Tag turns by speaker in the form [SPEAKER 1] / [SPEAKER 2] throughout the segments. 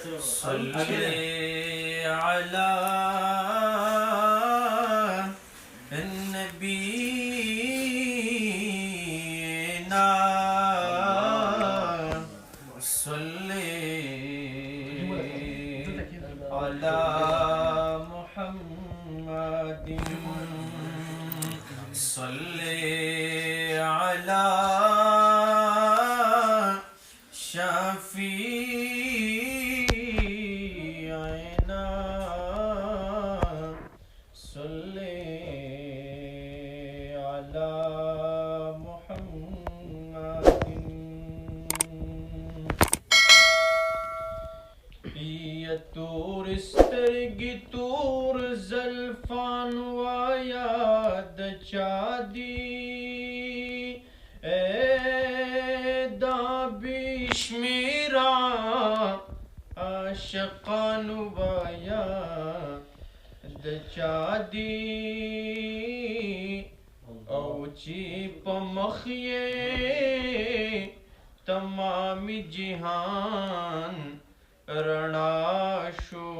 [SPEAKER 1] صلی علی نبینا صلی علی محمد صلی علی شفیعنا صلی علی محمد یا تور سترګې تور زلفان وایا د چا دي دا بشمیرا عاشقان وایا د چا دي او چې په مخ یې تمام جهان رڼا شو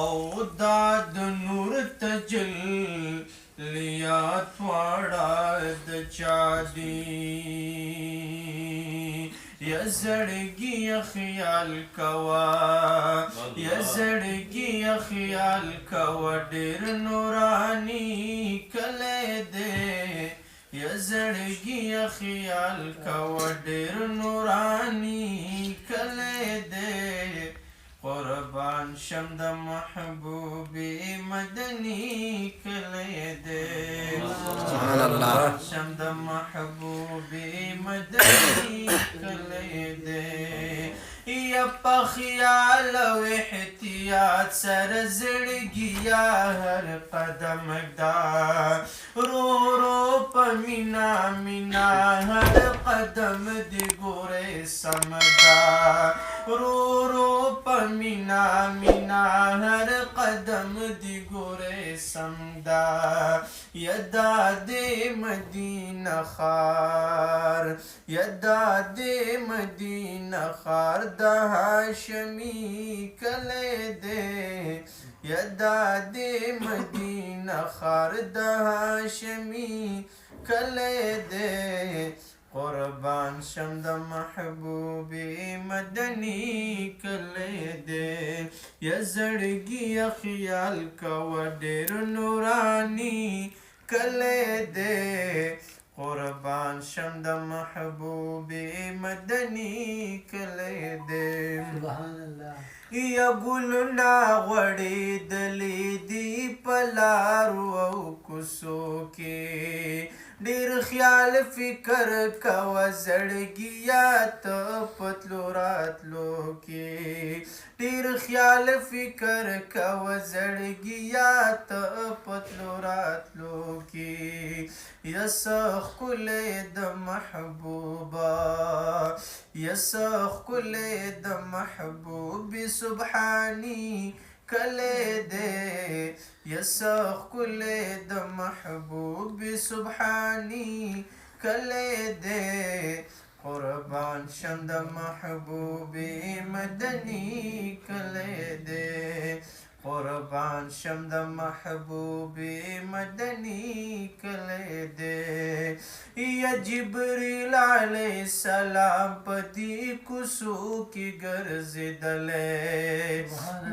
[SPEAKER 1] او دا د نور تجلیات واړه د چا دي یا زړګي خیال کوا یا زړګي خیال کوا ډېر نورانی کله دې یا زړګي خیال کوا ډېر نورانی کله دې قربان شم د محبوب مدني کله دې سبحان الله شم د محبوب مدني کله دې یا په خیال او احتیاط سره زړګي هر قدم دا رو رو په مینا مینا هر قدم دی ګورې سمدا رو رو په مینا مینا هر قدم دی ګورې سمدا یدا دې مدینه خار یدا دې مدینه خار د هاشمي کله دې یدا دې مدینه خار د هاشمي کله دې قربان شم د محبوب مدني کله دې یا زړګي خیال کوا ډېر نورانی کله دې قربان شم د محبوب مدني کله دې سبحان الله یا ګلونه غوړېدلې دي په لارو او کوڅو کې ډېر خیال فکر کوه زړګیه ته په تلو راتلو کې ډېر خیال فکر کوه زړګیه ته په تلو راتلو کې یا څه ښکلی د محبوبه یا څه ښکلی د محبوب سبحاني کله دې یا څه ښکلی د محبوب سبحاني کله دې قربان شم د محبوب مدني کله دې قربان شم د محبوب مدني کله دې یا جبریل علیه السلام په دې کوڅو کې ګرځېدلی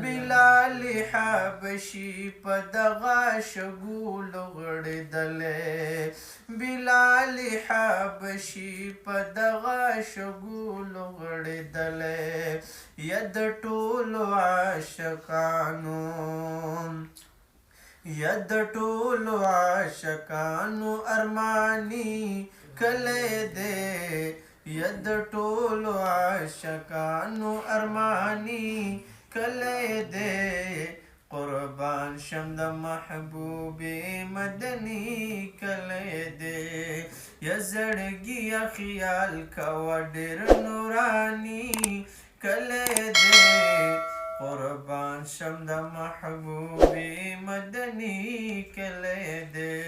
[SPEAKER 1] بلال حبشي په دغه شګولو غړېدلی بلال حبشي په دغه شګولو غړېدلی یا د ټولو عاشقانو یا د ټولو عاشقانو ارماني کله دې یا د ټولو عاشقانو ارماني کله دې قربان شم د محبوب مدني کله دې یا زړګي خیال کوه ډېر نورانی کله دې قربان شم د محبوب مدني کله دې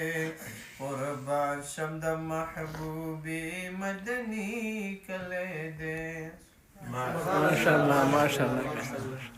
[SPEAKER 1] قربا شمد محبوبي مدني كل دير
[SPEAKER 2] माशाल्लाह माशाल्लाह।